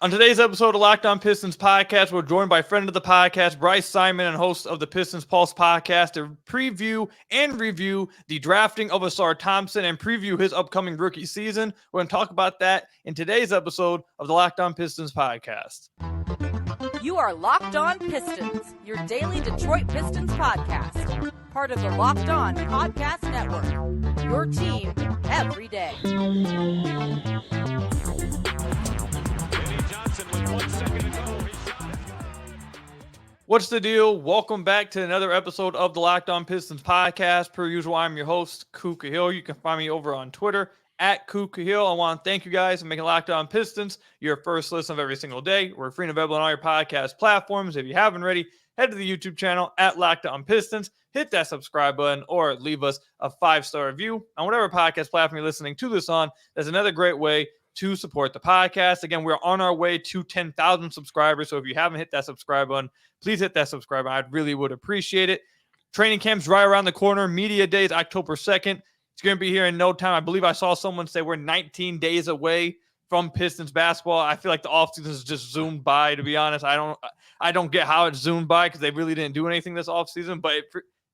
On today's episode of Locked On Pistons podcast, we're joined by friend of the podcast, Bryce Simon, and host of the Pistons Pulse podcast to preview and review the drafting of Ausar Thompson and preview his upcoming rookie season. We're going to talk about that in today's episode of the Locked On Pistons podcast. You are Locked On Pistons, your daily Detroit Pistons podcast. Part of the Locked On Podcast Network, your team every day. What's the deal? Welcome back to another episode of the Locked On Pistons podcast. Per usual, I'm your host, Kuka Hill. You can find me over on Twitter at Kuka Hill. I want to thank you guys for making Locked On Pistons your first listen of every single day. We're free and available on all your podcast platforms. If you haven't already, head to the YouTube channel at Locked On Pistons. Hit that subscribe button or leave us a 5-star review on whatever podcast platform you're listening to this on. That's another great way to support the podcast. Again, we're on our way to 10,000 subscribers. So if you haven't hit that subscribe button, please hit that subscribe button. I really would appreciate it. Training camp's right around the corner. Media day is October 2nd. It's going to be here in no time. I believe I saw someone say we're 19 days away from Pistons basketball. I feel like the offseason has just zoomed by, to be honest. I don't get how it zoomed by because they really didn't do anything this offseason, but it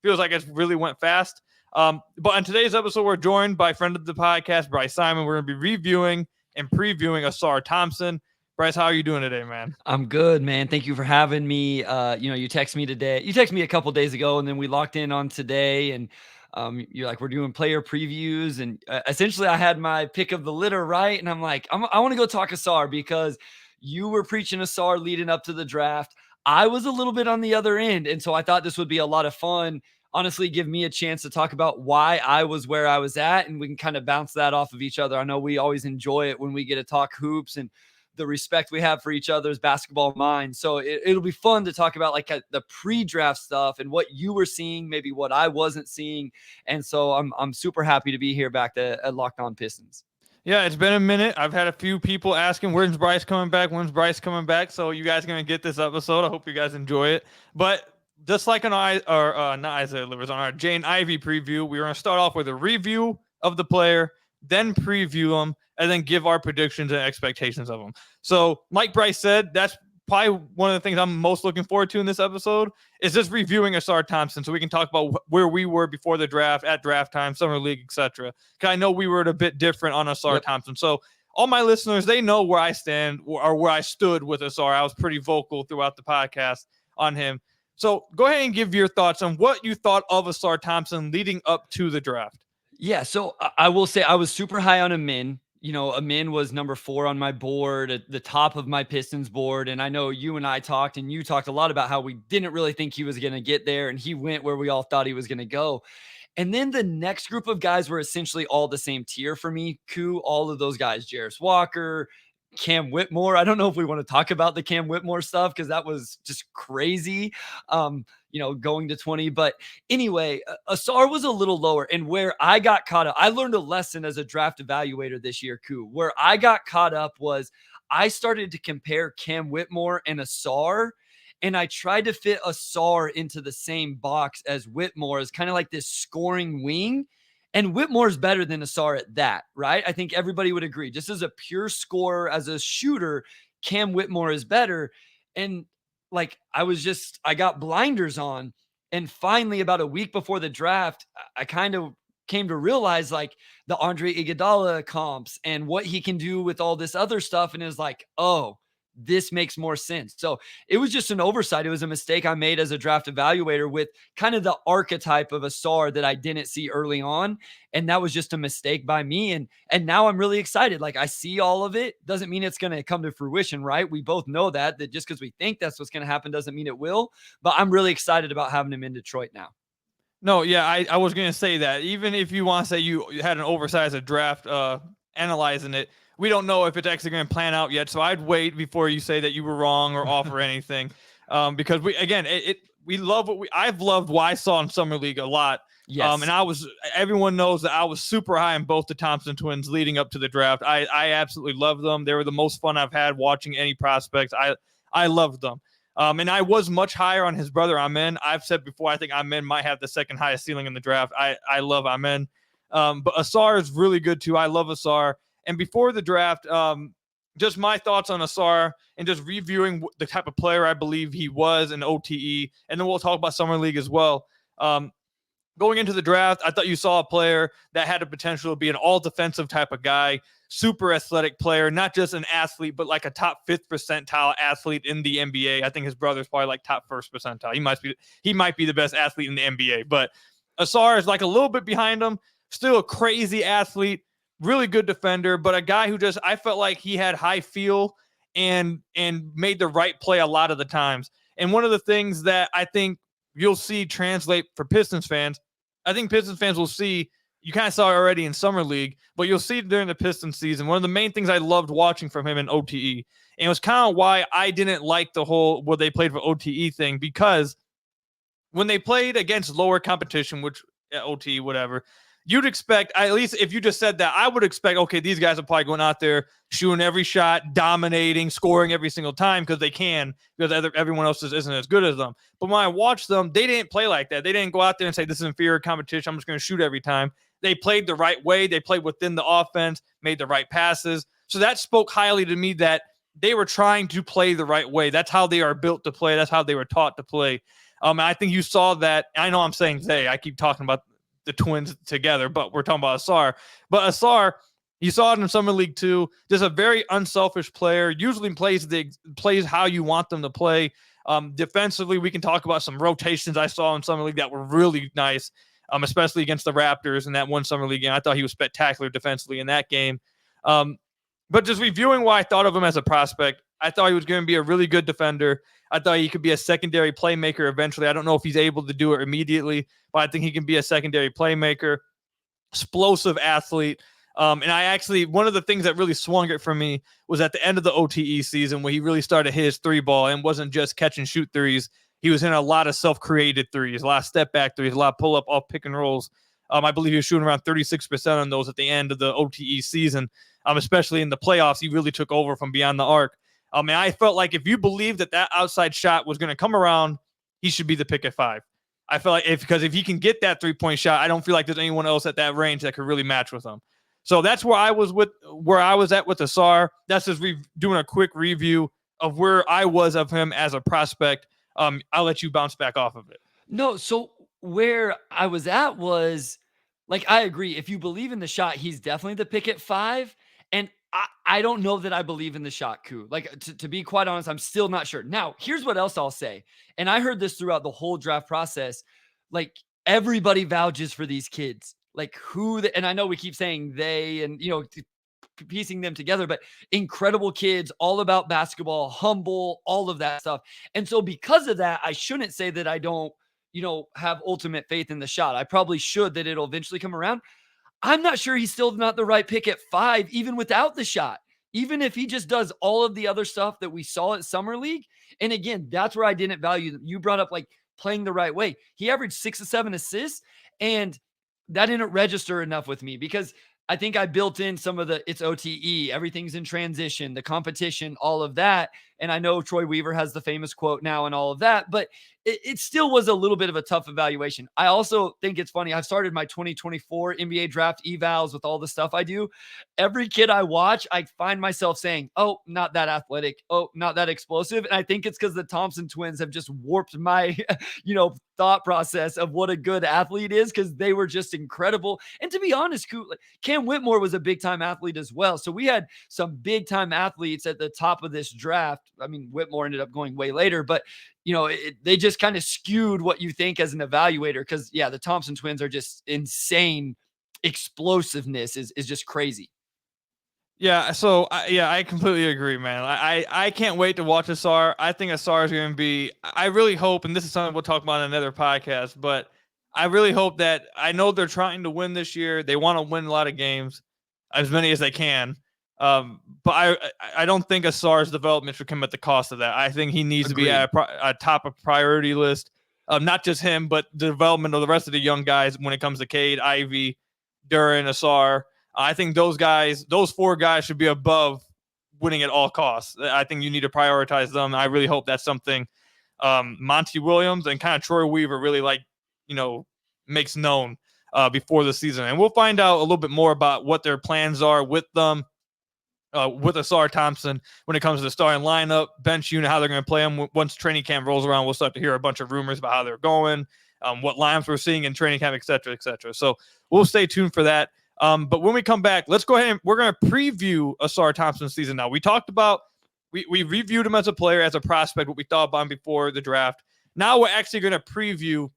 feels like it really went fast. But on today's episode, we're joined by friend of the podcast, Bryce Simon. We're going to be reviewing and previewing Ausar Thompson. Bryce, how are you doing today, man? I'm good, man. Thank you for having me. You text me today. You texted me a couple days ago, and then we locked in on today. And you're like, we're doing player previews, and essentially, I had my pick of the litter right, and I'm like, I want to go talk Ausar because you were preaching Ausar leading up to the draft. I was a little bit on the other end, and so I thought this would be a lot of fun. Honestly, give me a chance to talk about why I was where I was at, and we can kind of bounce that off of each other. I know we always enjoy it when we get to talk hoops and the respect we have for each other's basketball minds. So it'll be fun to talk about like the pre-draft stuff and what you were seeing, maybe what I wasn't seeing. And so I'm super happy to be here back at Locked On Pistons. Yeah, it's been a minute. I've had a few people asking, when's Bryce coming back? When's Bryce coming back? So you guys are going to get this episode. I hope you guys enjoy it. But just like on not Isaiah Livers, on our Jane Ivey preview, we're going to start off with a review of the player, then preview them, and then give our predictions and expectations of them. So like Bryce said, that's probably one of the things I'm most looking forward to in this episode is just reviewing Ausar Thompson so we can talk about where we were before the draft, at draft time, summer league, etc. Because I know we were a bit different on Ausar Thompson. So all my listeners, they know where I stand or where I stood with Ausar. I was pretty vocal throughout the podcast on him. So go ahead and give your thoughts on what you thought of Ausar Thompson leading up to the draft. Yeah, so I will say I was super high on Amin. Amin was number 4 on my board, at the top of my Pistons board. And I know you and I talked, and you talked a lot about how we didn't really think he was going to get there, and he went where we all thought he was going to go. And then the next group of guys were essentially all the same tier for me. All of those guys, Jarris Walker, Cam Whitmore. I don't know if we want to talk about the Cam Whitmore stuff because that was just crazy. Going to 20. But anyway, Ausar was a little lower. And where I got caught up, I learned a lesson as a draft evaluator this year, Where I got caught up was I started to compare Cam Whitmore and Ausar, and I tried to fit Ausar into the same box as Whitmore as kind of like this scoring wing. And Whitmore's better than Ausar at that, right? I think everybody would agree. Just as a pure scorer, as a shooter, Cam Whitmore is better. And like I got blinders on. And finally, about a week before the draft, I kind of came to realize like the Andre Iguodala comps and what he can do with all this other stuff. And is like, oh, this makes more sense. So it was just an oversight. It was a mistake I made as a draft evaluator with kind of the archetype of Ausar that I didn't see early on. And that was just a mistake by me. And now I'm really excited. Like I see all of it. Doesn't mean it's going to come to fruition, right? We both know that just because we think that's what's going to happen doesn't mean it will. But I'm really excited about having him in Detroit now. No, yeah, I was going to say that. Even if you want to say you had an oversized draft analyzing it, we don't know if it's actually going to plan out yet. So I'd wait before you say that you were wrong or offer anything. Because I've loved what I saw in Summer League a lot. Yes. And everyone knows that I was super high on both the Thompson twins leading up to the draft. I absolutely loved them. They were the most fun I've had watching any prospects. I loved them. And I was much higher on his brother, Amen. I've said before, I think Amen might have the second highest ceiling in the draft. I love Amen. But Ausar is really good too. I love Ausar. And before the draft, just my thoughts on Ausar and just reviewing the type of player I believe he was in OTE. And then we'll talk about Summer League as well. Going into the draft, I thought you saw a player that had the potential to be an all-defensive type of guy, super athletic player, not just an athlete, but like a top 5th percentile athlete in the NBA. I think his brother's probably like top 1st percentile. He might be the best athlete in the NBA, but Ausar is like a little bit behind him, still a crazy athlete, really good defender, but a guy who just, I felt like he had high feel and made the right play a lot of the times. And one of the things that I think you'll see translate for Pistons fans, I think Pistons fans will see, you kind of saw it already in Summer League, but you'll see during the Pistons season, one of the main things I loved watching from him in OTE, and it was kind of why I didn't like the whole, what they played for OTE thing, because when they played against lower competition, which OTE, whatever, you'd expect, at least if you just said that, I would expect, okay, these guys are probably going out there, shooting every shot, dominating, scoring every single time because they can, because everyone else isn't as good as them. But when I watched them, they didn't play like that. They didn't go out there and say, this is inferior competition, I'm just going to shoot every time. They played the right way. They played within the offense, made the right passes. So that spoke highly to me that they were trying to play the right way. That's how they are built to play. That's how they were taught to play. I think you saw that. I know I'm saying they. I keep talking about the twins together, but we're talking about Ausar. But Ausar, you saw it in Summer League too. Just a very unselfish player. Usually plays how you want them to play. Defensively, we can talk about some rotations I saw in Summer League that were really nice, especially against the Raptors in that one Summer League game. I thought he was spectacular defensively in that game. But just reviewing why I thought of him as a prospect, I thought he was going to be a really good defender. I thought he could be a secondary playmaker eventually. I don't know if he's able to do it immediately, but I think he can be a secondary playmaker, explosive athlete. And I actually, one of the things that really swung it for me was at the end of the OTE season where he really started his 3-ball and wasn't just catch and shoot threes. He was in a lot of self-created threes, a lot of step-back threes, a lot of pull-up off pick and rolls. I believe he was shooting around 36% on those at the end of the OTE season, especially in the playoffs. He really took over from beyond the arc. And I felt like if you believe that outside shot was going to come around, he should be the pick at 5. I feel like because if he can get that 3-point shot, I don't feel like there's anyone else at that range that could really match with him. So that's where I was at with Ausar. That's just doing a quick review of where I was of him as a prospect. I'll let you bounce back off of it. No, so where I was at was, like, I agree. If you believe in the shot, he's definitely the pick at 5. And I don't know that I believe in the shot, Koo. Like, to be quite honest, I'm still not sure. Now, here's what else I'll say. And I heard this throughout the whole draft process. Like, everybody vouches for these kids. Like, and I know we keep saying they and, piecing them together, but incredible kids, all about basketball, humble, all of that stuff. And so because of that, I shouldn't say that I don't, have ultimate faith in the shot. I probably should, that it'll eventually come around. I'm not sure he's still not the right pick at 5, even without the shot, even if he just does all of the other stuff that we saw at Summer League. And again, that's where I didn't value them. You brought up like playing the right way. He averaged 6 or 7 assists, and that didn't register enough with me because I think I built in some of it's OTE, everything's in transition, the competition, all of that. And I know Troy Weaver has the famous quote now and all of that, but it still was a little bit of a tough evaluation. I also think it's funny. I've started my 2024 NBA draft evals with all the stuff I do. Every kid I watch, I find myself saying, oh, not that athletic. Oh, not that explosive. And I think it's because the Thompson twins have just warped my, thought process of what a good athlete is, because they were just incredible. And to be honest, Cam Whitmore was a big time athlete as well. So we had some big time athletes at the top of this draft. I mean, Whitmore ended up going way later, but they just kind of skewed what you think as an evaluator. Because the Thompson twins are just insane. Explosiveness is just crazy. Yeah, so I completely agree, man. I can't wait to watch Ausar. I think Ausar is going to be, I really hope, and this is something we'll talk about in another podcast, but I really hope that, I know they're trying to win this year. They want to win a lot of games, as many as they can. But I don't think Ausar's development should come at the cost of that. I think he needs to be at a top of priority list. Not just him, but the development of the rest of the young guys when it comes to Cade, Ivy, Duren, Ausar. I think those 4 guys should be above winning at all costs. I think you need to prioritize them. I really hope that's something Monty Williams and kind of Troy Weaver really makes known before the season. And we'll find out a little bit more about what their plans are with them with Ausar Thompson when it comes to the starting lineup, bench unit, how they're going to play them. Once training camp rolls around, we'll start to hear a bunch of rumors about how they're going, what lines we're seeing in training camp, et cetera, et cetera. So we'll stay tuned for that. But when we come back, let's go ahead and we're going to preview Ausar Thompson's season now. We talked about, we reviewed him as a player, as a prospect, what we thought about him before the draft. Now we're actually going to preview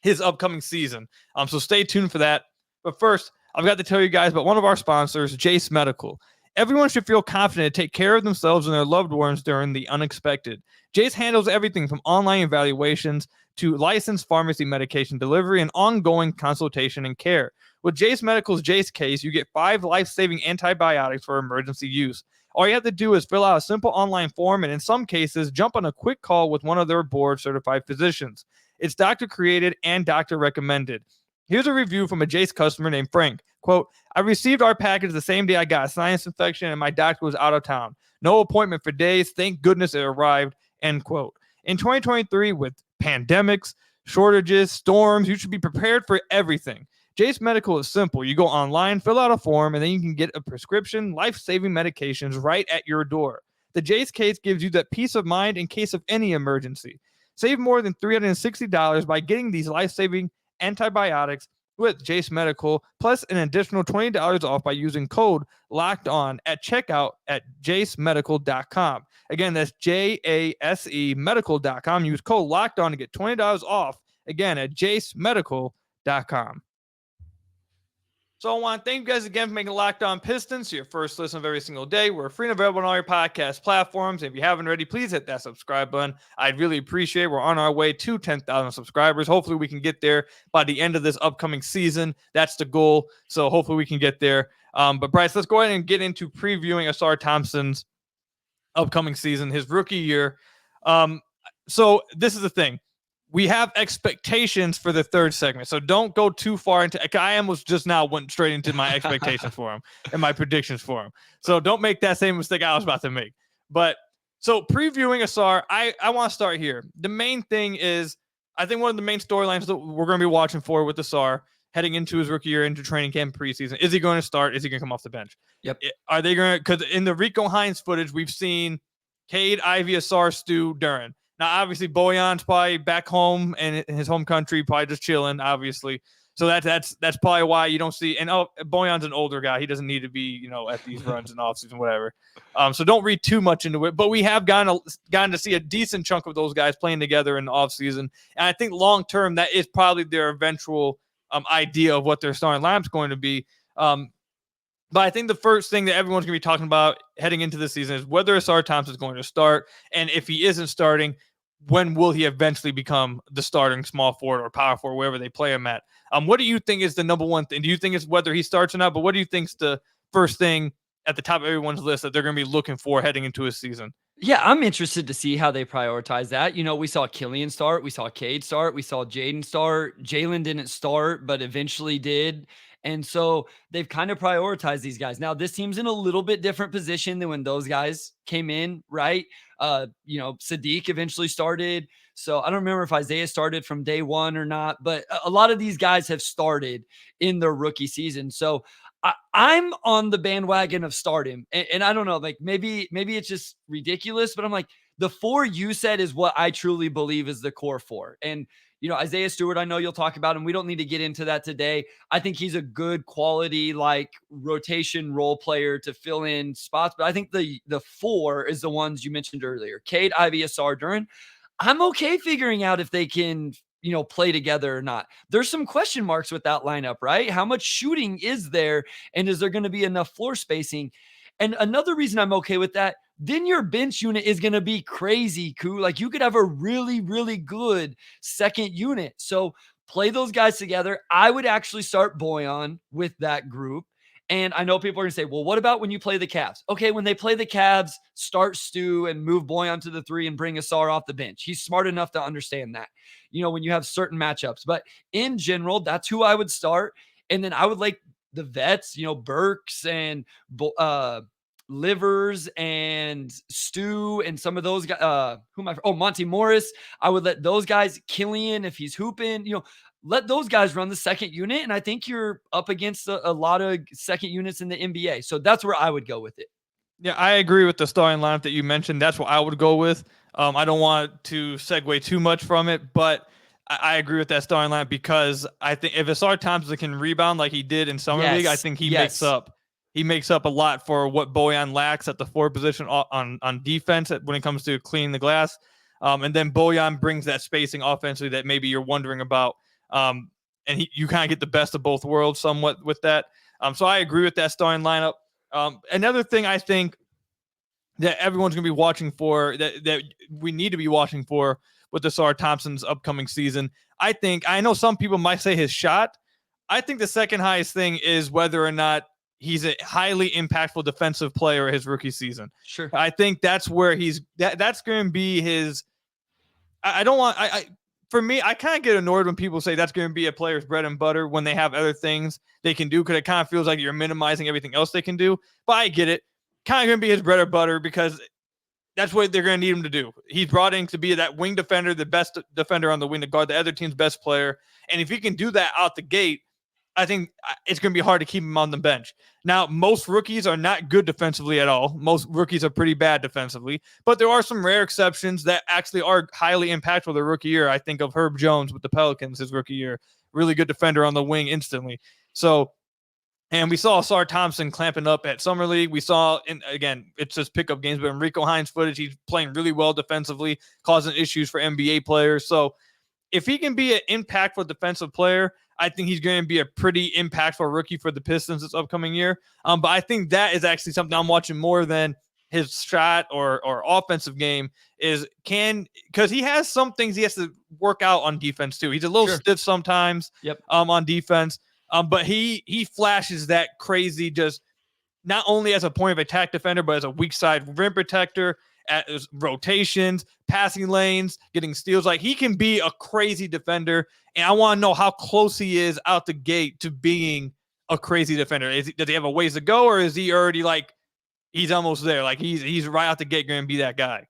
his upcoming season. So stay tuned for that. But first, I've got to tell you guys about one of our sponsors, Jase Medical. Everyone should feel confident to take care of themselves and their loved ones during the unexpected. Jase handles everything from online evaluations to licensed pharmacy medication delivery and ongoing consultation and care. With Jase Medical's Jase case, you get 5 life-saving antibiotics for emergency use. All you have to do is fill out a simple online form and in some cases, jump on a quick call with one of their board-certified physicians. It's doctor-created and doctor-recommended. Here's a review from a Jase customer named Frank. Quote, I received our package the same day I got a sinus infection and my doctor was out of town. No appointment for days. Thank goodness it arrived. End quote. In 2023, with pandemics, shortages, storms, you should be prepared for everything. Jase Medical is simple. You go online, fill out a form, and then you can get a prescription, life-saving medications right at your door. The Jase case gives you that peace of mind in case of any emergency. Save more than $360 by getting these life-saving antibiotics with Jase Medical, plus an additional $20 off by using code LOCKEDON at checkout at jasemedical.com. Again, that's JASE medical.com. Use code LOCKEDON to get $20 off, again, at jasemedical.com. So I want to thank you guys again for making Locked On Pistons your first listen of every single day. We're free and available on all your podcast platforms. If you haven't already, please hit that subscribe button. I'd really appreciate it. We're on our way to 10,000 subscribers. Hopefully we can get there by the end of this upcoming season. That's the goal. So hopefully we can get there. But Bryce, let's go ahead and get into previewing Ausar Thompson's upcoming season, his rookie year. So this is the thing. We have expectations for the third segment, so don't go too far into. I almost just now went straight into my expectations for him and my predictions for him. So don't make that same mistake I was about to make. But so previewing Ausar, I want to start here. The main thing is, I think one of the main storylines that we're going to be watching for with Ausar heading into his rookie year, into training camp, preseason. Is he going to start? Is he going to come off the bench? Yep. Are they going to? Because in the Rico Hines footage, we've seen Cade, Ivy, Ausar, Stu, Duren. Now, obviously, Bojan's probably back home in his home country, probably just chilling, obviously. So that's probably why you don't see. And Bojan's an older guy; he doesn't need to be, at these runs in offseason, whatever. So don't read too much into it. But we have gotten to see a decent chunk of those guys playing together in the offseason. And I think long term, that is probably their eventual idea of what their starting lineup's going to be. But I think the first thing that everyone's going to be talking about heading into the season is whether Ausar Thompson is going to start, and if he isn't starting, when will he eventually become the starting small forward or power forward, wherever they play him at? What do you think is the number one thing? Do you think it's whether he starts or not? But what do you think is the first thing at the top of everyone's list that they're going to be looking for heading into his season? Yeah, I'm interested to see how they prioritize that. We saw Killian start. We saw Cade start. We saw Jaden start. Jalen didn't start, but eventually did. And so they've kind of prioritized these guys. Now, this team's in a little bit different position than when those guys came in, right? Sadiq eventually started. So I don't remember if Isaiah started from day one or not, but a lot of these guys have started in their rookie season. So I'm on the bandwagon of start him. And I don't know, like maybe it's just ridiculous, but I'm like, the 4 you said is what I truly believe is the core 4. And Isaiah Stewart, I know you'll talk about him. We don't need to get into that today. I think he's a good quality, rotation role player to fill in spots. But I think the 4 is the ones you mentioned earlier. Cade, Ivy, Ausar, Duren. I'm okay figuring out if they can, play together or not. There's some question marks with that lineup, right? How much shooting is there? And is there going to be enough floor spacing? And another reason I'm okay with that, then your bench unit is going to be crazy, cool. Like you could have a really, really good second unit. So play those guys together. I would actually start Bojan with that group. And I know people are going to say, well, what about when you play the Cavs? Okay, when they play the Cavs, start Stu and move Bojan to the 3 and bring Ausar off the bench. He's smart enough to understand that, when you have certain matchups. But in general, that's who I would start. And then I would like the vets, Burks and Livers and Stu and some of those guys. Monty Morris. I would let those guys, Killian, if he's hooping, let those guys run the second unit. And I think you're up against a lot of second units in the NBA. So that's where I would go with it. Yeah, I agree with the starting lineup that you mentioned. That's what I would go with. I don't want to segue too much from it, but I agree with that starting lineup because I think if Ausar Thompson can rebound like he did in Summer League, I think he makes up. He makes up a lot for what Bojan lacks at the forward position on defense when it comes to cleaning the glass. And then Bojan brings that spacing offensively that maybe you're wondering about. And you kind of get the best of both worlds somewhat with that. So I agree with that starting lineup. Another thing I think that everyone's going to be watching for, that we need to be watching for with Ausar Thompson's upcoming season, I know some people might say his shot. I think the second highest thing is whether or not he's a highly impactful defensive player his rookie season. Sure. I think that's where that's going to be his. For me, I kind of get annoyed when people say that's going to be a player's bread and butter when they have other things they can do, because it kind of feels like you're minimizing everything else they can do. But I get it. Kind of going to be his bread and butter because that's what they're going to need him to do. He's brought in to be that wing defender, the best defender on the wing to guard the other team's best player. And if he can do that out the gate, I think it's going to be hard to keep him on the bench. Now, most rookies are not good defensively at all. Most rookies are pretty bad defensively, but there are some rare exceptions that actually are highly impactful their rookie year. I think of Herb Jones with the Pelicans his rookie year. Really good defender on the wing instantly. So, and we saw Ausar Thompson clamping up at Summer League. We saw, again, it's just pickup games, but in Rico Hines footage, he's playing really well defensively, causing issues for NBA players. So if he can be an impactful defensive player, I think he's going to be a pretty impactful rookie for the Pistons this upcoming year. But I think that is actually something I'm watching more than his shot or offensive game because he has some things he has to work out on defense too. He's a little stiff sometimes on defense. But he flashes that crazy, just not only as a point of attack defender, but as a weak side rim protector, at rotations, passing lanes, getting steals. Like, he can be a crazy defender, and I want to know how close he is out the gate to being a crazy defender. Does he have a ways to go, or is he already like he's almost there? Like he's right out the gate going to be that guy.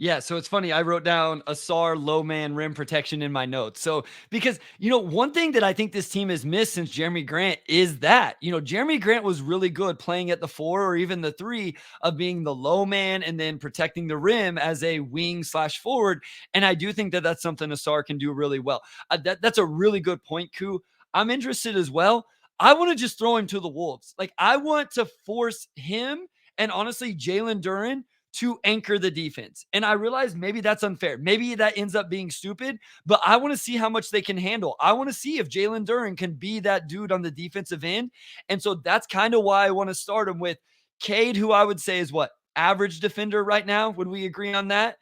Yeah, so it's funny. I wrote down Ausar low man rim protection in my notes. So because, one thing that I think this team has missed since Jeremy Grant is that, Jeremy Grant was really good playing at the 4 or even the 3 of being the low man and then protecting the rim as a wing/forward. And I do think that that's something Ausar can do really well. That's a really good point, Koo. I'm interested as well. I want to just throw him to the wolves. Like, I want to force him and honestly Jalen Duren to anchor the defense. And I realize maybe that's unfair. Maybe that ends up being stupid, but I want to see how much they can handle. I want to see if Jalen Duren can be that dude on the defensive end. And so that's kind of why I want to start him with Cade, who I would say is average defender right now. Would we agree on that?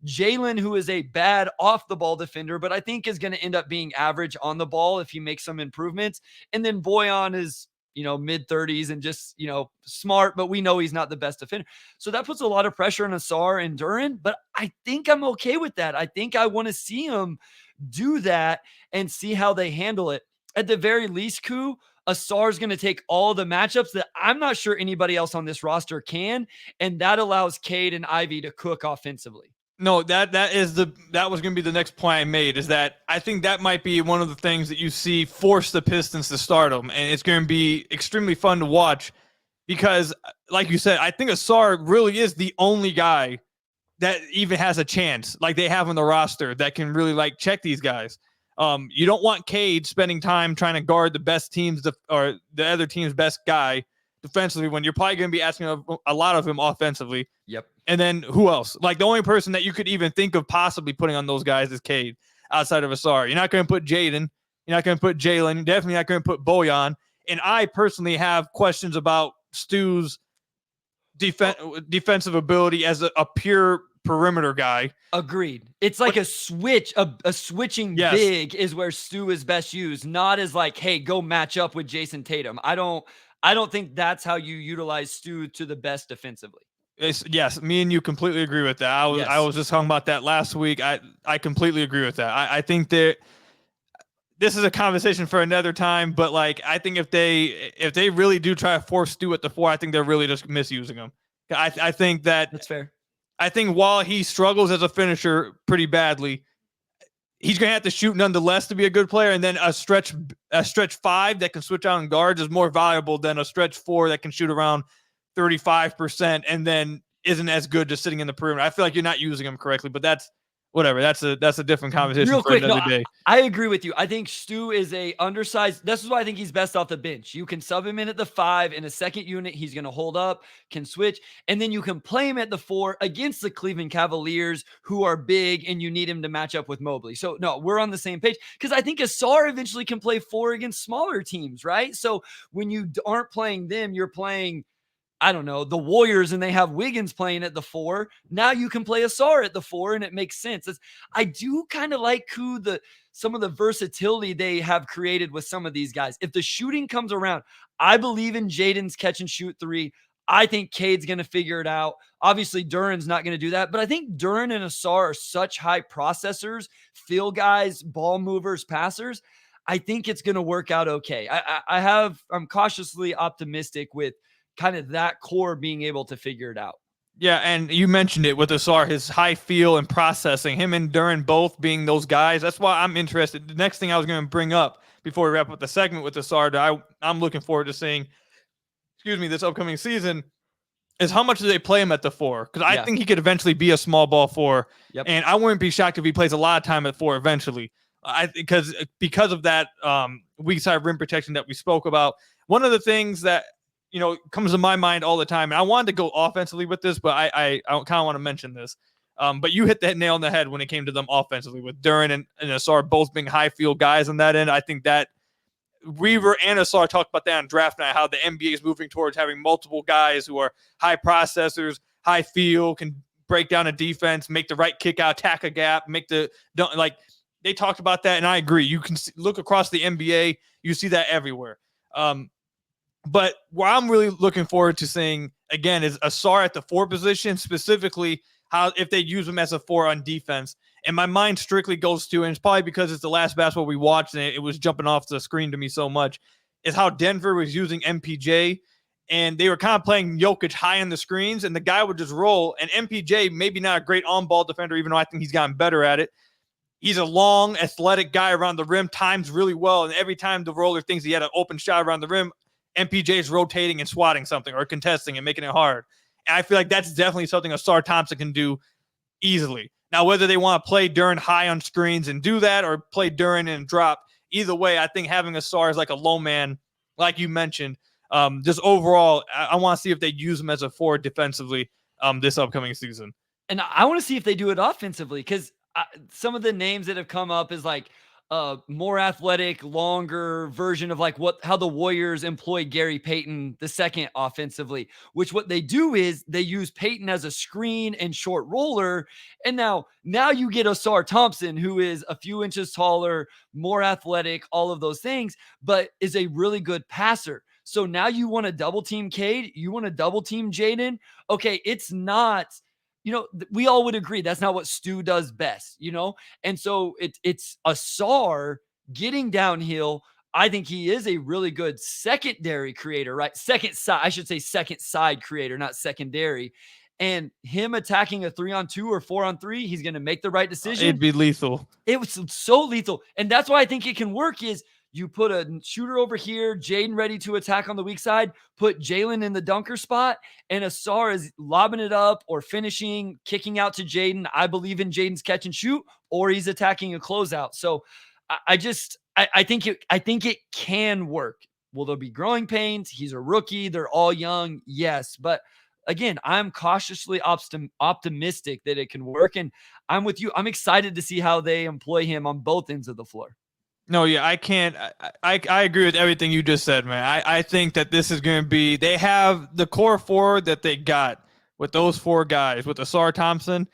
Jalen, who is a bad off the ball defender, but I think is going to end up being average on the ball if he makes some improvements. And then Bojan is mid-30s and just, smart, but we know he's not the best defender. So that puts a lot of pressure on Ausar and Duren, but I think I'm okay with that. I think I want to see him do that and see how they handle it. At the very least, Koo, Ausar is going to take all the matchups that I'm not sure anybody else on this roster can, and that allows Cade and Ivy to cook offensively. No, that was going to be the next point I made, is that I think that might be one of the things that you see force the Pistons to start them, and it's going to be extremely fun to watch because, like you said, I think Ausar really is the only guy that even has a chance, like they have on the roster, that can really check these guys. You don't want Cade spending time trying to guard the best teams or the other team's best guy defensively when you're probably going to be asking a lot of him offensively. Yep. And then who else? Like, the only person that you could even think of possibly putting on those guys is Cade outside of Ausar. You're not going to put Jaden. You're not going to put Jalen. You're definitely not going to put Bojan. And I personally have questions about Stu's defensive ability as a pure perimeter guy. Agreed. It's like a switch, a switching big is where Stu is best used, not as hey, go match up with Jason Tatum. I don't think that's how you utilize Stu to the best defensively. Yes, me and you completely agree with that. I was just talking about that last week. I completely agree with that. I think that this is a conversation for another time, but I think if they really do try to force Stu at the 4, I think they're really just misusing him. I think that's fair. I think while he struggles as a finisher pretty badly, he's going to have to shoot nonetheless to be a good player. And then a stretch 5 that can switch out and guards is more valuable than a stretch 4 that can shoot around 35% and then isn't as good just sitting in the perimeter. I feel like you're not using him correctly, but that's whatever. That's a different conversation Real for quick, another no, day. I agree with you. I think Stu is a undersized. This is why I think he's best off the bench. You can sub him in at the 5 in a second unit. He's going to hold up, can switch, and then you can play him at the 4 against the Cleveland Cavaliers, who are big, and you need him to match up with Mobley. So no, we're on the same page because I think Ausar eventually can play 4 against smaller teams, right? So when you aren't playing them, you're playing, I don't know, the Warriors, and they have Wiggins playing at the 4. Now you can play Ausar at the 4, and it makes sense. I do kind of like some of the versatility they have created with some of these guys. If the shooting comes around, I believe in Jaden's catch and shoot 3. I think Cade's going to figure it out. Obviously, Duran's not going to do that, but I think Duran and Ausar are such high processors, feel guys, ball movers, passers. I think it's going to work out okay. I'm cautiously optimistic with kind of that core being able to figure it out. Yeah, and you mentioned it with Ausar, his high feel and processing, him and Duran both being those guys. That's why I'm interested. The next thing I was going to bring up before we wrap up the segment with Ausar that I'm looking forward to seeing, this upcoming season, is how much do they play him at the 4? Because I think he could eventually be a small ball 4, and I wouldn't be shocked if he plays a lot of time at 4 eventually. Because of that weak side rim protection that we spoke about. One of the things that comes to my mind all the time, and I wanted to go offensively with this, but I kind of want to mention this. But you hit that nail on the head when it came to them offensively with Duran and Ausar both being high field guys on that end. I think that Weaver and Ausar talked about that on draft night, how the NBA is moving towards having multiple guys who are high processors, high field, can break down a defense, make the right kick out, attack a gap, they talked about that, and I agree. You can look across the NBA, you see that everywhere. But what I'm really looking forward to seeing, again, is Ausar at the 4 position, specifically how if they use him as a 4 on defense. And my mind strictly goes to, and it's probably because it's the last basketball we watched and it was jumping off the screen to me so much, is how Denver was using MPJ. And they were kind of playing Jokic high in the screens, and the guy would just roll. And MPJ, maybe not a great on-ball defender, even though I think he's gotten better at it. He's a long, athletic guy around the rim, times really well. And every time the roller thinks he had an open shot around the rim, MPJ's rotating and swatting something or contesting and making it hard. And I feel like that's definitely something Ausar Thompson can do easily. Now, whether they want to play Duran high on screens and do that or play Duran and drop, either way, I think having Ausar as like a low man, like you mentioned, just overall, I want to see if they use him as a 4 defensively this upcoming season. And I want to see if they do it offensively, because some of the names that have come up is like more athletic, longer version of how the Warriors employ Gary Payton II offensively, which what they do is they use Payton as a screen and short roller. And now you get Ausar Thompson, who is a few inches taller, more athletic, all of those things, but is a really good passer. So now you want to double team Cade, you want to double team Jaden. Okay, it's not, we all would agree that's not what Stu does best, And so it's Ausar getting downhill. I think he is a really good secondary creator, right? Second side creator, not secondary. And him attacking a 3-on-2 or 4-on-3, he's going to make the right decision. It'd be lethal. It was so lethal. And that's why I think it can work is you put a shooter over here, Jaden ready to attack on the weak side, put Jalen in the dunker spot, and Ausar is lobbing it up or finishing, kicking out to Jaden. I believe in Jaden's catch and shoot, or he's attacking a closeout. So I think it can work. Will there be growing pains? He's a rookie. They're all young. Yes. But again, I'm cautiously optimistic that it can work. And I'm with you. I'm excited to see how they employ him on both ends of the floor. No, yeah, I can't. I agree with everything you just said, man. I think that this is going to be, they have the core 4 that they got with those 4 guys, with Ausar Thompson.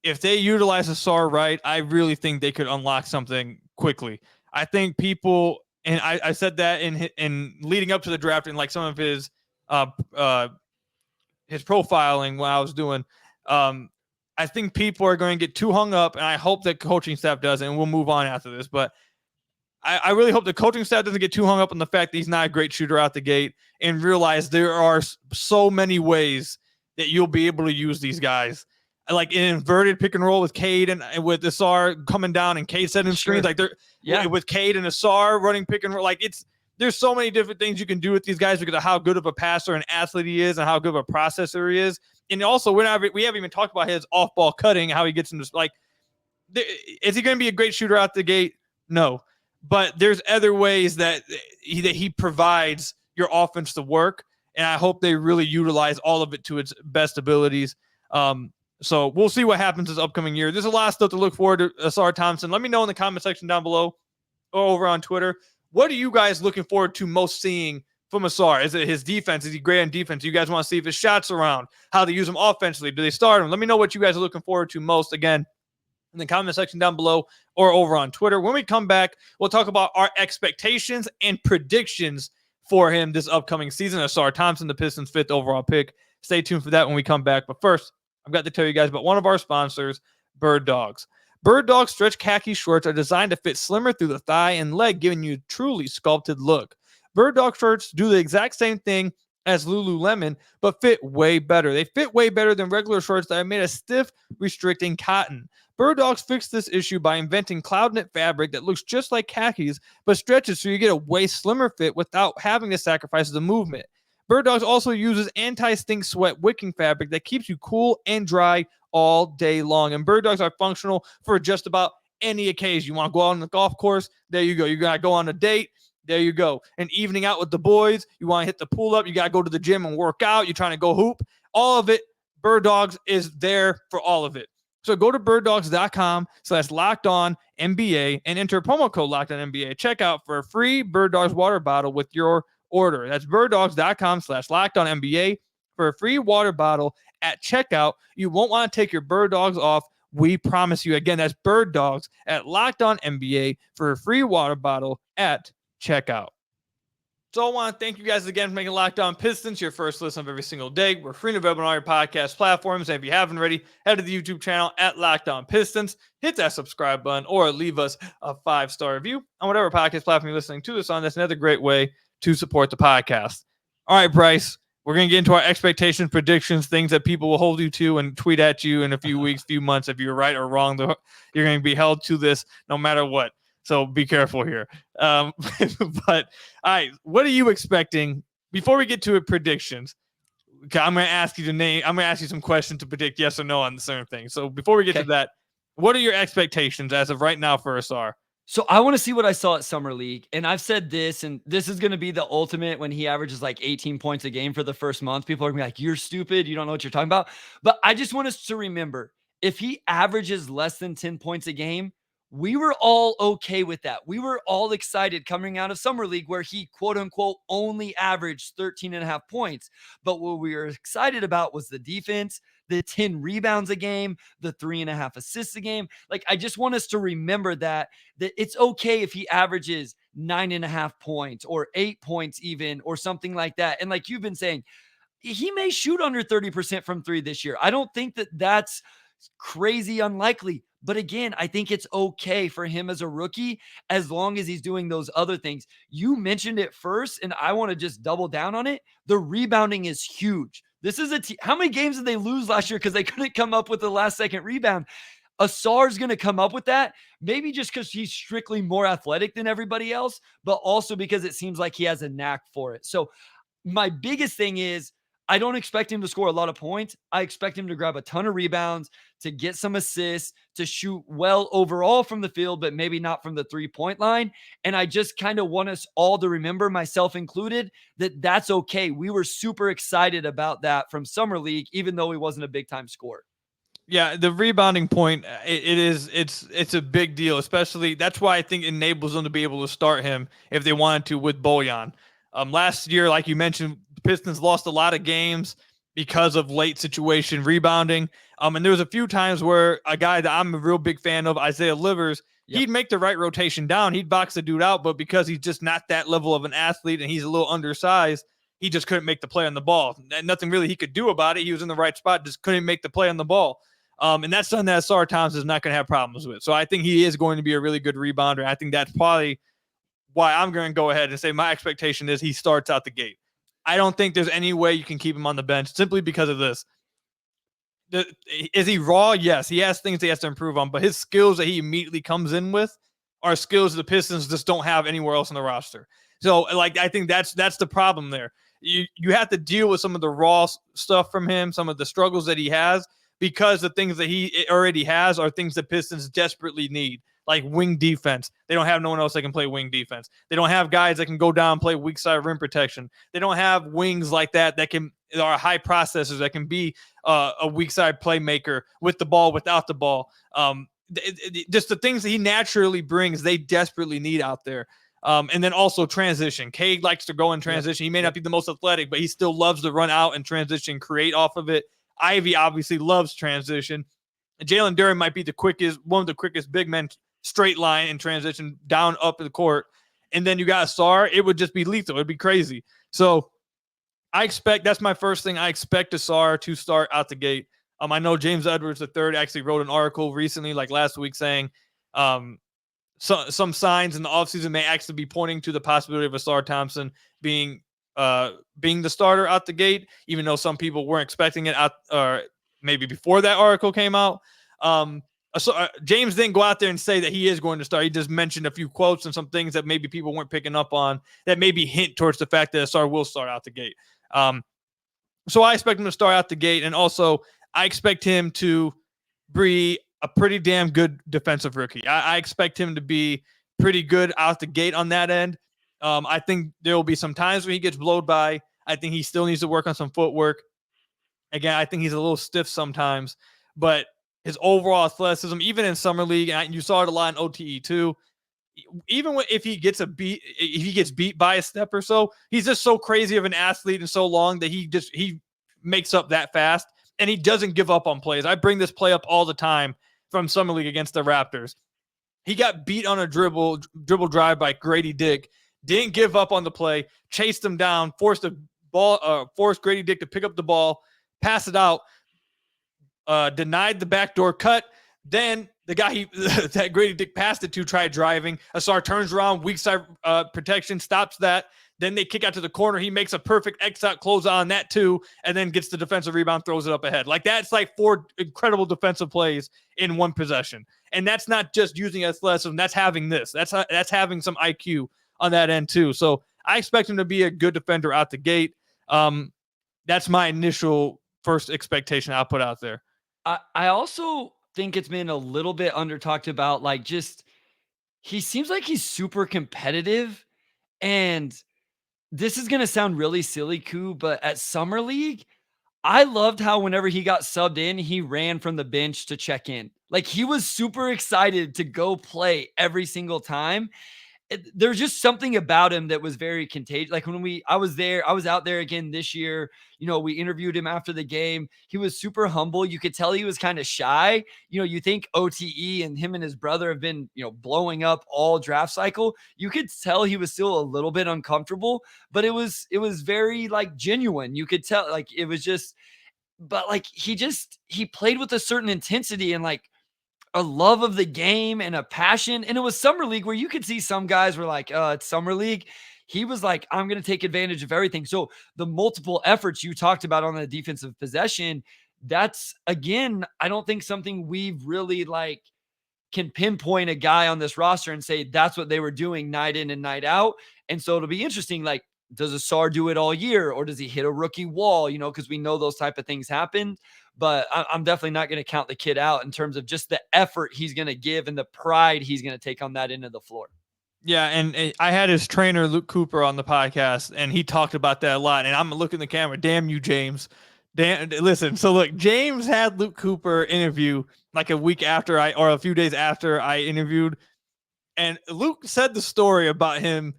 If they utilize Ausar right, I really think they could unlock something quickly. I think people, and I said that in leading up to the draft and like some of his profiling when I was doing, I think people are going to get too hung up, and I hope that coaching staff does, and we'll move on after this, but I really hope the coaching staff doesn't get too hung up on the fact that he's not a great shooter out the gate and realize there are so many ways that you'll be able to use these guys. Like an inverted pick and roll with Cade and with Ausar coming down and Cade setting screens. Like with Cade and Ausar running pick and roll. Like there's so many different things you can do with these guys because of how good of a passer and athlete he is and how good of a processor he is. And also, we haven't even talked about his off-ball cutting, how he gets into, like, is he going to be a great shooter out the gate? No. But there's other ways that he provides your offense to work, and I hope they really utilize all of it to its best abilities. So we'll see what happens this upcoming year. There's a lot of stuff to look forward to. Ausar Thompson, let me know in the comment section down below or over on Twitter. What are you guys looking forward to most seeing from Ausar? Is it his defense? Is he great on defense? You guys want to see if his shots around, how they use him offensively? Do they start him? Let me know what you guys are looking forward to most. Again, in the comment section down below or over on Twitter. When we come back, we'll talk about our expectations and predictions for him this upcoming season. Ausar Thompson, the Pistons' 5th overall pick. Stay tuned for that when we come back. But first, I've got to tell you guys about one of our sponsors, Birddogs. Birddogs stretch khaki shorts are designed to fit slimmer through the thigh and leg, giving you a truly sculpted look. Birddog shorts do the exact same thing as Lululemon, but fit way better. They fit way better than regular shorts that are made of stiff, restricting cotton. Birddogs fixed this issue by inventing cloud knit fabric that looks just like khakis, but stretches so you get a way slimmer fit without having to sacrifice the movement. Birddogs also uses anti-stink sweat wicking fabric that keeps you cool and dry all day long. And Birddogs are functional for just about any occasion. You want to go out on the golf course? There you go. You got to go on a date? There you go. An evening out with the boys? You want to hit the pool up? You got to go to the gym and work out? You're trying to go hoop? All of it, Birddogs is there for all of it. So go to birddogs.com/LockedOnNBA and enter promo code LockedOnNBA. Check out for a free Birddogs water bottle with your order. That's birddogs.com/LockedOnNBA for a free water bottle at checkout. You won't want to take your Birddogs off. We promise you. Again, that's Birddogs at LockedOnNBA for a free water bottle at checkout. So I want to thank you guys again for making Locked On Pistons your first listen of every single day. We're free and available on all your podcast platforms. And if you haven't already, head to the YouTube channel at Locked On Pistons. Hit that subscribe button or leave us a 5-star review on whatever podcast platform you're listening to this on. That's another great way to support the podcast. All right, Bryce, we're going to get into our expectations, predictions, things that people will hold you to and tweet at you in a few weeks, few months. If you're right or wrong, you're going to be held to this no matter what. So be careful here. But all right, what are you expecting before we get to it? Predictions. Okay, I'm going to ask you some questions to predict yes or no on the certain thing. So before we get to that, what are your expectations as of right now for Ausar? So I want to see what I saw at Summer League. And I've said this, and this is going to be the ultimate when he averages like 18 points a game for the first month. People are going to be like, you're stupid. You don't know what you're talking about. But I just want us to remember, if he averages less than 10 points a game, we were all okay with that. We were all excited coming out of Summer League where he, quote unquote, only averaged 13.5 points. But what we were excited about was the defense, the 10 rebounds a game, the 3.5 assists a game. Like, I just want us to remember that it's okay if he averages 9.5 points or 8 points even, or something like that. And like you've been saying, he may shoot under 30% from three this year. I don't think that that's crazy unlikely. But again, I think it's okay for him as a rookie, as long as he's doing those other things. You mentioned it first, and I want to just double down on it. The rebounding is huge. This is how many games did they lose last year because they couldn't come up with the last second rebound? Ausar's going to come up with that, maybe just because he's strictly more athletic than everybody else, but also because it seems like he has a knack for it. So my biggest thing is, I don't expect him to score a lot of points. I expect him to grab a ton of rebounds, to get some assists, to shoot well overall from the field, but maybe not from the 3-point line. And I just kind of want us all to remember, myself included, that that's okay. We were super excited about that from Summer League, even though he wasn't a big time scorer. Yeah, the rebounding point, it's a big deal, especially that's why I think it enables them to be able to start him if they wanted to with Bojan. Last year, like you mentioned, the Pistons lost a lot of games because of late situation rebounding. And there was a few times where a guy that I'm a real big fan of, Isaiah Livers, he'd make the right rotation down. He'd box the dude out, but because he's just not that level of an athlete and he's a little undersized, he just couldn't make the play on the ball. And nothing really he could do about it. He was in the right spot, just couldn't make the play on the ball. And that's something that Ausar Thompson is not going to have problems with. So I think he is going to be a really good rebounder. I think that's probably why I'm going to go ahead and say my expectation is he starts out the gate. I don't think there's any way you can keep him on the bench simply because of this. Is he raw? Yes, he has things he has to improve on, but his skills that he immediately comes in with are skills the Pistons just don't have anywhere else on the roster. So like, I think that's the problem there. You have to deal with some of the raw stuff from him, some of the struggles that he has, because the things that he already has are things that Pistons desperately need, like wing defense. They don't have no one else that can play wing defense. They don't have guys that can go down and play weak side rim protection. They don't have wings like that are high processors that can be a weak side playmaker with the ball, without the ball. Just the things that he naturally brings, they desperately need out there. And then also transition. Cade likes to go in transition. He may not be the most athletic, but he still loves to run out and transition, create off of it. Ivy obviously loves transition. Jalen Duren might be one of the quickest big men straight line in transition down up the court. And then you got Ausar. It would just be lethal. It'd be crazy. So that's my first thing. I expect Ausar to start out the gate. I know James Edwards III actually wrote an article recently, like last week, saying some signs in the offseason may actually be pointing to the possibility of Ausar Thompson being the starter out the gate, even though some people weren't expecting it out, or maybe before that article came out. James didn't go out there and say that he is going to start. He just mentioned a few quotes and some things that maybe people weren't picking up on that maybe hint towards the fact that Ausar will start out the gate. So I expect him to start out the gate, and also I expect him to be a pretty damn good defensive rookie. I expect him to be pretty good out the gate on that end. I think there will be some times where he gets blowed by. I think he still needs to work on some footwork. Again, I think he's a little stiff sometimes, but his overall athleticism, even in summer league, and you saw it a lot in OTE too. Even if he gets beat by a step or so, he's just so crazy of an athlete and so long that he makes up that fast, and he doesn't give up on plays. I bring this play up all the time from summer league against the Raptors. He got beat on a dribble drive by Grady Dick, didn't give up on the play, chased him down, forced Grady Dick to pick up the ball, pass it out, denied the backdoor cut. Then the guy that Grady Dick passed it to tried driving. Ausar turns around, weak side protection, stops that. Then they kick out to the corner. He makes a perfect X-out close on that too, and then gets the defensive rebound, throws it up ahead. Like, that's like 4 incredible defensive plays in one possession. And that's not just using athleticism. That's having this. That's having some IQ on that end too. So I expect him to be a good defender out the gate. That's my initial first expectation I'll put out there. I also think it's been a little bit under talked about. Like, just, he seems like he's super competitive, and this is going to sound really silly, Koo, but at Summer League, I loved how whenever he got subbed in, he ran from the bench to check in. Like, he was super excited to go play every single time. There's just something about him that was very contagious. Like, when I was out there again this year, we interviewed him after the game. He was super humble. You could tell he was kind of shy. You think OTE and him and his brother have been, blowing up all draft cycle. You could tell he was still a little bit uncomfortable, but it was very, like, genuine. You could tell, like, it was just, but like, he played with a certain intensity and like a love of the game and a passion. And it was Summer League where you could see some guys were like, it's Summer League. He was like, I'm going to take advantage of everything. So the multiple efforts you talked about on the defensive possession, that's, again, I don't think something we've really like can pinpoint a guy on this roster and say that's what they were doing night in and night out. And so it'll be interesting. Like, does Ausar do it all year, or does he hit a rookie wall? Because we know those type of things happen. But I'm definitely not going to count the kid out in terms of just the effort he's going to give and the pride he's going to take on that end of the floor. Yeah, and I had his trainer, Luke Cooper, on the podcast, and he talked about that a lot. And I'm looking at the camera. Damn you, James. Listen, so look, James had Luke Cooper interview like a week after or a few days after I interviewed. And Luke said the story about him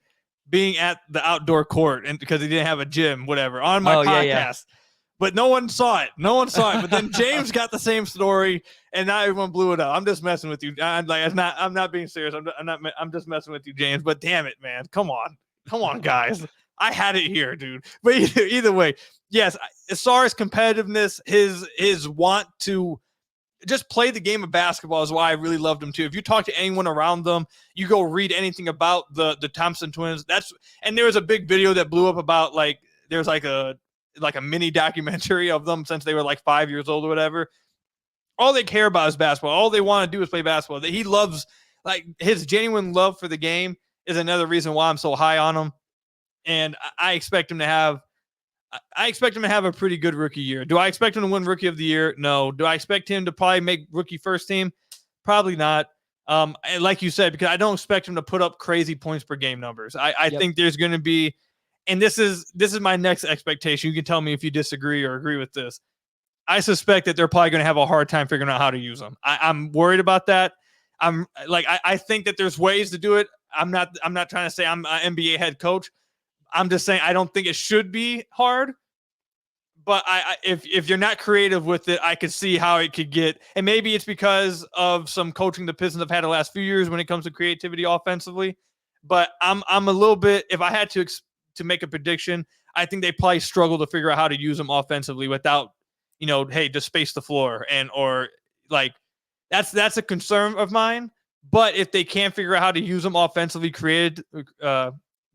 being at the outdoor court and because he didn't have a gym, whatever, on my podcast. Yeah. But no one saw it. But then James got the same story, and now everyone blew it up. I'm just messing with you. I'm not being serious. I'm just messing with you, James. But damn it, man, come on, guys. I had it here, dude. But either way, yes, Ausar's competitiveness, his want to just play the game of basketball is why I really loved him too. If you talk to anyone around them, you go read anything about the Thompson twins. And there was a big video that blew up about like there's like a mini documentary of them since they were like 5 years old or whatever. All they care about is basketball. All they want to do is play basketball. He loves, like, his genuine love for the game is another reason why I'm so high on him. And I expect him to have a pretty good rookie year. Do I expect him to win Rookie of the Year? No. Do I expect him to probably make rookie first team? Probably not. Like you said, because I don't expect him to put up crazy points per game numbers. I think there's going to be, and this is my next expectation. You can tell me if you disagree or agree with this. I suspect that they're probably going to have a hard time figuring out how to use them. I'm worried about that. I think that there's ways to do it. I'm not trying to say I'm an NBA head coach. I'm just saying I don't think it should be hard. But if you're not creative with it, I could see how it could get. And maybe it's because of some coaching the Pistons have had the last few years when it comes to creativity offensively. But I'm a little bit, if I had to make a prediction, I think they probably struggle to figure out how to use them offensively without, hey, just space the floor that's a concern of mine. But if they can't figure out how to use them offensively,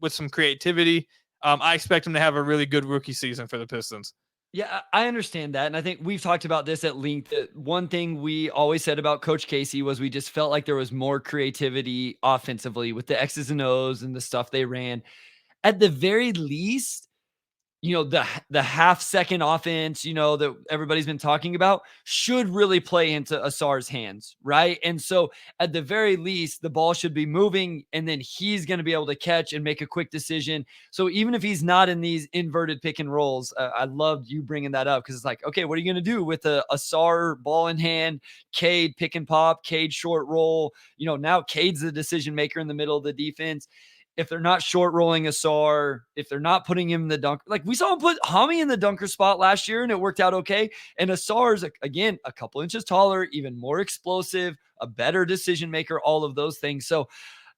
with some creativity, I expect them to have a really good rookie season for the Pistons. Yeah, I understand that. And I think we've talked about this at length. One thing we always said about Coach Casey was we just felt like there was more creativity offensively with the X's and O's and the stuff they ran. At the very least, the half second offense, that everybody's been talking about should really play into Ausar's hands, right? And so at the very least, the ball should be moving and then he's going to be able to catch and make a quick decision. So even if he's not in these inverted pick and rolls, I loved you bringing that up because it's like, okay, what are you going to do with a Ausar ball in hand, Cade pick and pop, Cade short roll? Now Cade's the decision maker in the middle of the defense. If they're not short rolling Ausar, if they're not putting him in the dunker, like we saw him put Hami in the dunker spot last year and it worked out okay. And Asar's, again, a couple inches taller, even more explosive, a better decision maker, all of those things. So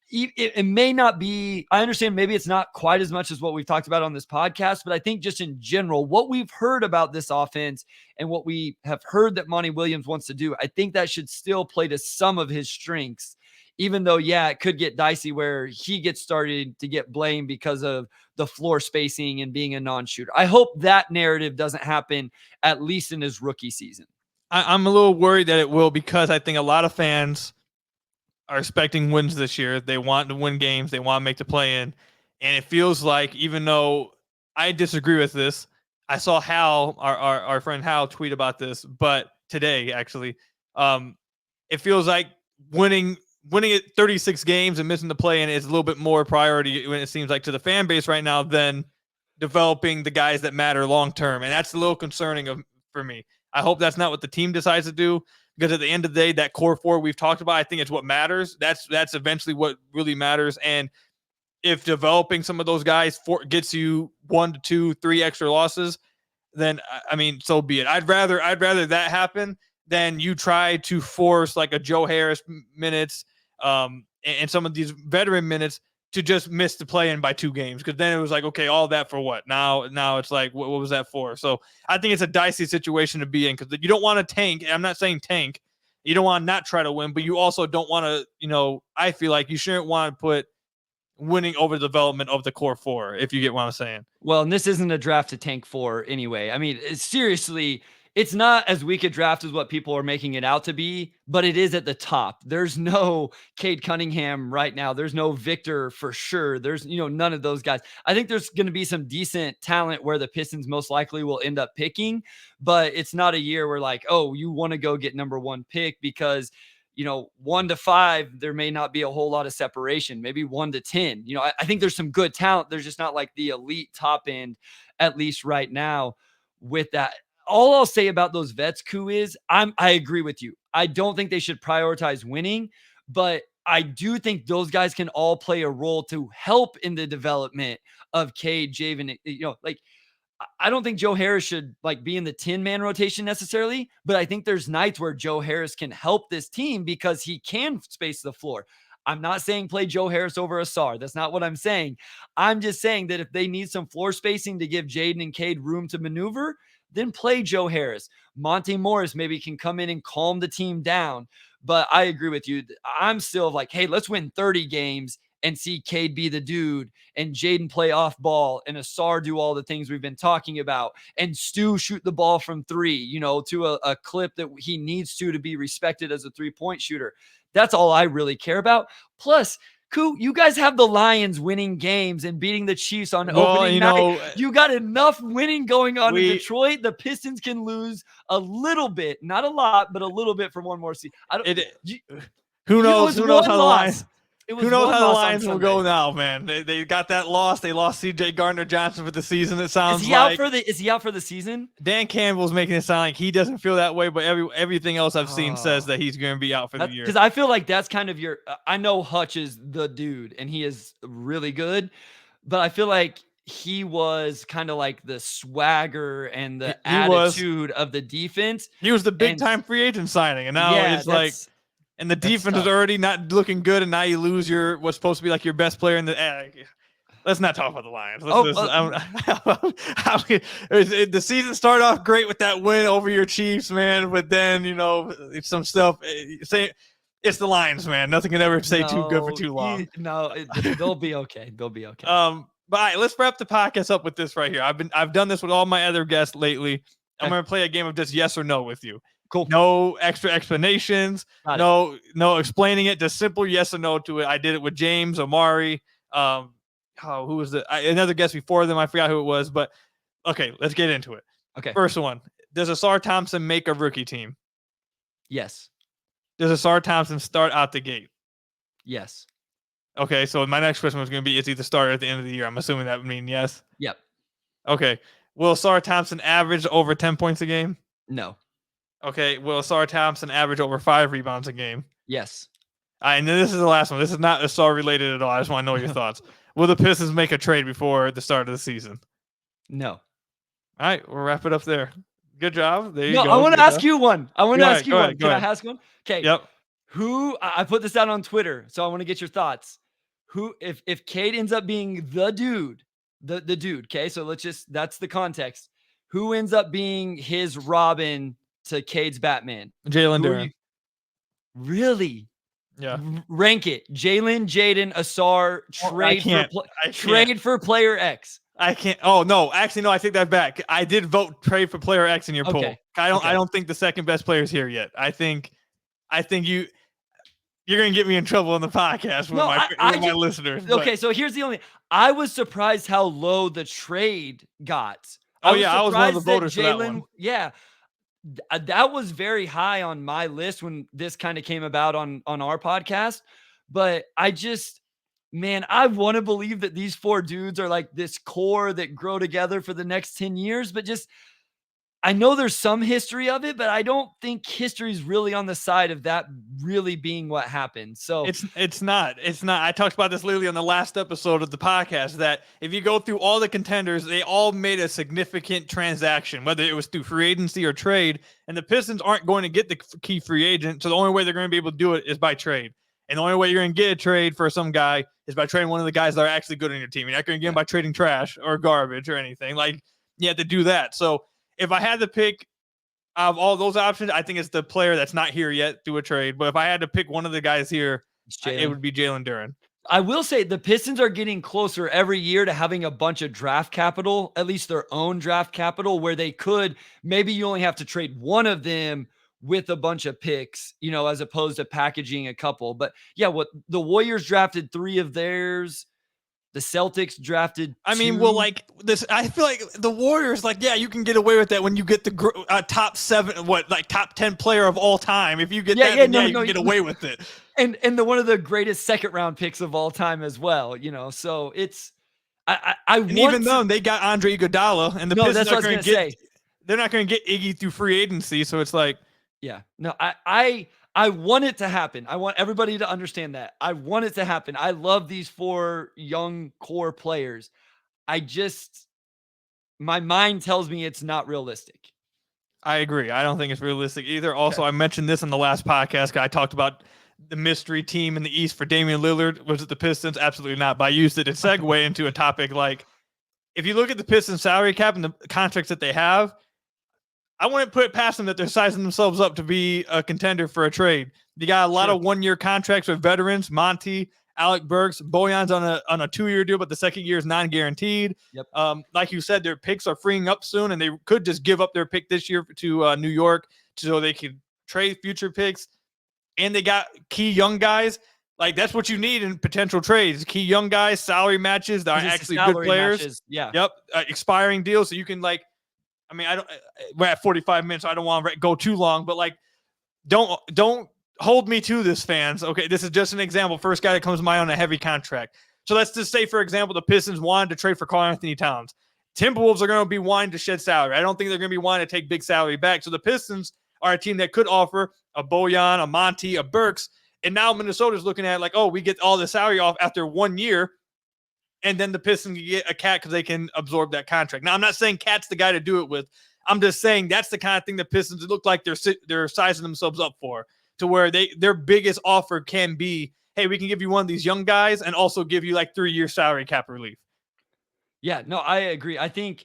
it may not be, I understand maybe it's not quite as much as what we've talked about on this podcast, but I think just in general, what we've heard about this offense and what we have heard that Monty Williams wants to do, I think that should still play to some of his strengths. Even though, it could get dicey where he gets started to get blamed because of the floor spacing and being a non-shooter. I hope that narrative doesn't happen, at least in his rookie season. I'm a little worried that it will because I think a lot of fans are expecting wins this year. They want to win games. They want to make the play-in. And it feels like, even though I disagree with this, I saw Hal, our friend Hal, tweet about this, but today, actually, it feels like winning it 36 games and missing the play-in is a little bit more priority when it seems like to the fan base right now than developing the guys that matter long-term. And that's a little concerning for me. I hope that's not what the team decides to do because at the end of the day, that core four we've talked about, I think it's what matters. That's eventually what really matters. And if developing some of those guys gets you 1 to 2, 3 extra losses, then so be it. I'd rather that happen than you try to force like a Joe Harris minutes, and some of these veteran minutes to just miss the play-in by 2 games. Because then it was like, okay, all that for what? Now it's like, what was that for? So I think it's a dicey situation to be in because you don't want to tank. I'm not saying tank. You don't want to not try to win, but you also don't want to, I feel like you shouldn't want to put winning over the development of the core four, if you get what I'm saying. Well, and this isn't a draft to tank for anyway. I mean, seriously, it's not as weak a draft as what people are making it out to be, but it is at the top. There's no Cade Cunningham right now. There's no Victor for sure. There's, none of those guys. I think there's going to be some decent talent where the Pistons most likely will end up picking, but it's not a year where like, oh, you want to go get number 1 pick because 1 to 5, there may not be a whole lot of separation, maybe 1 to 10. I think there's some good talent. There's just not like the elite top end, at least right now with that. All I'll say about those vets, Koo, is I agree with you. I don't think they should prioritize winning, but I do think those guys can all play a role to help in the development of Cade, Javen. I don't think Joe Harris should be in the 10-man rotation necessarily, but I think there's nights where Joe Harris can help this team because he can space the floor. I'm not saying play Joe Harris over Ausar. That's not what I'm saying. I'm just saying that if they need some floor spacing to give Jaden and Cade room to maneuver, then play Joe Harris. Monty Morris maybe can come in and calm the team down. But I agree with you. I'm still like, hey, let's win 30 games and see Cade be the dude and Jaden play off ball and Ausar do all the things we've been talking about and Stu shoot the ball from 3, to a clip that he needs to be respected as a 3-point shooter. That's all I really care about. Plus, You guys have the Lions winning games and beating the Chiefs on opening night. You got enough winning going on in Detroit. The Pistons can lose a little bit, not a lot, but a little bit for one more season. Who knows? Who knows how the Lions? Who knows how the Lions will go now, man? They got that loss. They lost C.J. Gardner-Johnson for the season. It sounds is he out for the season? Dan Campbell's making it sound like he doesn't feel that way, but everything else I've seen says that he's going to be out for the year. Because I feel like that's kind of I know Hutch is the dude, and he is really good, but I feel like he was kind of like the swagger and the attitude of the defense. He was the big-time free agent signing, and now it's like – and the defense is already not looking good, and now you lose what's supposed to be like your best player in the. Let's not talk about the Lions. The season started off great with that win over your Chiefs, man. But then some stuff. It's the Lions, man. Nothing can ever stay too good for too long. They'll be okay. They'll be okay. But all right, let's wrap the podcast up with this right here. I've done this with all my other guests lately. I'm going to play a game of just yes or no with you. Cool. No extra explanations. No explaining it. Just simple yes or no to it. I did it with James, Omari. Who was another guest before them? I forgot who it was. But okay, let's get into it. Okay. First one. Does Ausar Thompson make a rookie team? Yes. Does Ausar Thompson start out the gate? Yes. Okay, so my next question was going to be: is he the starter at the end of the year? I'm assuming that would mean yes. Yep. Okay. Will Ausar Thompson average over 10 points a game? No. Okay, will Ausar Thompson average over 5 rebounds a game? Yes. And then this is the last one. This is not Ausar related at all. I just want to know your thoughts. Will the Pistons make a trade before the start of the season? No. All right, we'll wrap it up there. Good job. There you go. I want to ask you one. Can I ask one? Okay. Yep. I put this out on Twitter, so I want to get your thoughts. If Cade ends up being the dude, the dude, okay? So that's the context. Who ends up being his Robin to Cade's Batman? Jalen Duren. Really? Yeah. Rank it. Jalen, Jaden, Ausar, trade for player X. I can't. Oh no, actually no. I take that back. I did vote trade for player X in your poll. I don't think the second best player is here yet. I think you're gonna get me in trouble on the podcast with my listeners. Okay, so here's the only. I was surprised how low the trade got. I was one of the voters for that one. Yeah. That was very high on my list when this kind of came about on our podcast. But I want to believe that these 4 dudes are like this core that grow together for the next 10 years. But I know there's some history of it, but I don't think history is really on the side of that really being what happened. So it's not. I talked about this literally on the last episode of the podcast, that if you go through all the contenders, they all made a significant transaction, whether it was through free agency or trade. And the Pistons aren't going to get the key free agent. So the only way they're going to be able to do it is by trade. And the only way you're going to get a trade for some guy is by trading one of the guys that are actually good on your team. You're not going to get him by trading trash or garbage or anything. Like, you have to do that. So if I had to pick out of all those options, I think it's the player that's not here yet through a trade. But if I had to pick one of the guys here, it would be Jalen Duren. I will say the Pistons are getting closer every year to having a bunch of draft capital, at least their own draft capital, where they could, maybe you only have to trade one of them with a bunch of picks, as opposed to packaging a couple. But yeah, the Warriors drafted 3 of theirs. The Celtics drafted 2. I mean, like this, I feel like the Warriors, you can get away with that when you get the top 7, top 10 player of all time. If you get you can get away with it. And one of the greatest second round picks of all time as well. So it's even though they got Andre Iguodala, and the Pistons are going to get, they're not going to get Iggy through free agency. So it's like, yeah, no, I want it to happen. I want everybody to understand that. I want it to happen. I love these 4 young core players. My mind tells me it's not realistic. I agree. I don't think it's realistic either. Also, I mentioned this in the last podcast. I talked about the mystery team in the East for Damian Lillard. Was it the Pistons? Absolutely not. But I used it to segue into a topic like, if you look at the Pistons salary cap and the contracts that they have, I wouldn't put it past them that they're sizing themselves up to be a contender for a trade. You got a lot of 1-year contracts with veterans, Monty, Alec Burks, Bojan's on a 2-year deal, but the second year is non-guaranteed. Yep. Like you said, their picks are freeing up soon, and they could just give up their pick this year to New York so they could trade future picks. And they got key young guys. Like, that's what you need in potential trades. Key young guys, salary matches that are actually good players. Matches. Yeah. Yep. Expiring deals. So you can, like, I mean, we're at 45 minutes, so I don't want to go too long, but, like, don't hold me to this, fans. Okay, this is just an example. First guy that comes to mind on a heavy contract. So let's just say, for example, the Pistons wanted to trade for Karl Anthony Towns. Timberwolves are going to be wanting to shed salary. I don't think they're going to be wanting to take big salary back. So the Pistons are a team that could offer a Bojan, a Monty, a Burks. And now Minnesota's looking at, like, oh, we get all the salary off after 1 year. And then the Pistons can get a Cat because they can absorb that contract. Now, I'm not saying Cat's the guy to do it with. I'm just saying that's the kind of thing the Pistons look like they're sizing themselves up for, to where their biggest offer can be, hey, we can give you one of these young guys and also give you like 3-year salary cap relief. Yeah, no, I agree. I think,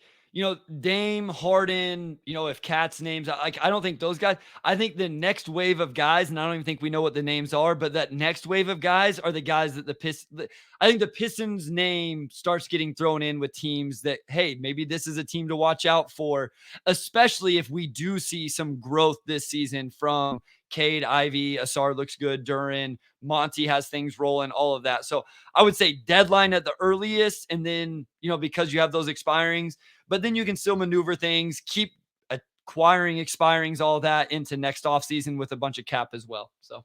Dame, Harden, if Cat's names, like, I don't think those guys, I think the next wave of guys, and I don't even think we know what the names are, but that next wave of guys are the guys that I think the Pistons name starts getting thrown in with teams that, hey, maybe this is a team to watch out for, especially if we do see some growth this season from Cade, Ivy, Ausar looks good, Duran, Monty has things rolling, all of that. So I would say deadline at the earliest, and then, because you have those expirings, but then you can still maneuver things, keep acquiring expirings, all that into next offseason with a bunch of cap as well. So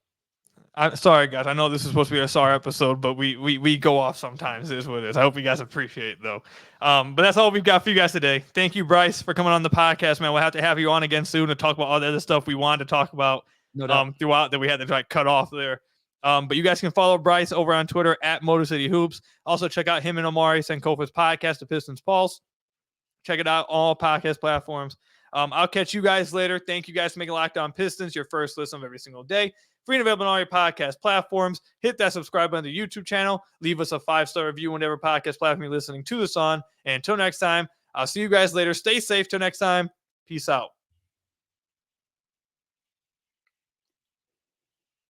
I'm sorry, guys. I know this is supposed to be a SAR episode, but we go off sometimes. It is what it is. I hope you guys appreciate it, though. But that's all we've got for you guys today. Thank you, Bryce, for coming on the podcast, man. We'll have to have you on again soon to talk about all the other stuff we wanted to talk about throughout that we had to try to cut off there. But you guys can follow Bryce over on Twitter at Motor City Hoops. Also, check out him and Omari Sankofa's podcast, The Pistons Pulse. Check it out, all podcast platforms. I'll catch you guys later. Thank you guys for making Locked On Pistons your first listen of every single day. Free and available on all your podcast platforms. Hit that subscribe button to the YouTube channel. Leave us a 5-star review whenever podcast platform you're listening to this on. And until next time, I'll see you guys later. Stay safe till next time. Peace out.